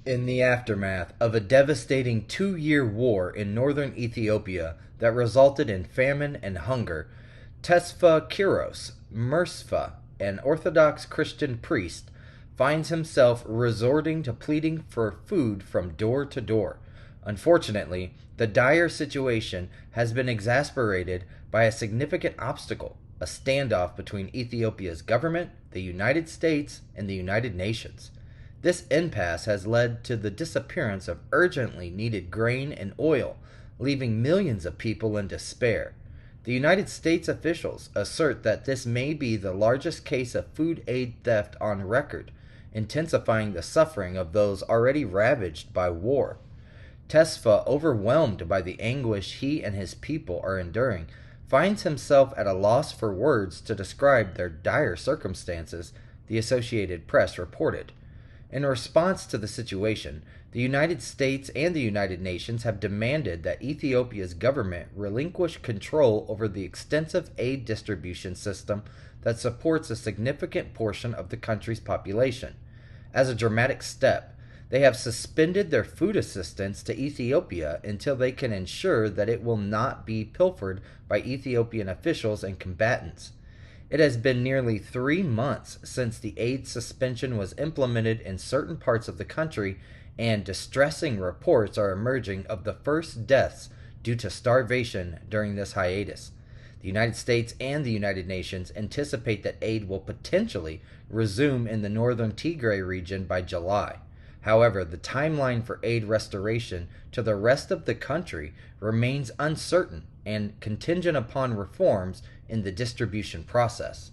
In the aftermath of a devastating 2-year war in northern Ethiopia that resulted in famine and hunger, Tesfa Kiros Meresfa, an Orthodox Christian priest, finds himself resorting to pleading for food from door to door. Unfortunately, the dire situation has been exacerbated by a significant obstacle, a standoff between Ethiopia's government, the United States, and the United Nations. This impasse has led to the disappearance of urgently needed grain and oil, leaving millions of people in despair. The United States officials assert that this may be the largest case of food aid theft on record, intensifying the suffering of those already ravaged by war. Tesfa, overwhelmed by the anguish he and his people are enduring, finds himself at a loss for words to describe their dire circumstances, the Associated Press reported. In response to the situation, the United States and the United Nations have demanded that Ethiopia's government relinquish control over the extensive aid distribution system that supports a significant portion of the country's population. As a dramatic step, they have suspended their food assistance to Ethiopia until they can ensure that it will not be pilfered by Ethiopian officials and combatants. It has been nearly 3 months since the aid suspension was implemented in certain parts of the country, and distressing reports are emerging of the first deaths due to starvation during this hiatus. The United States and the United Nations anticipate that aid will potentially resume in the northern Tigray region by July. However, the timeline for aid restoration to the rest of the country remains uncertain and contingent upon reforms in the distribution process.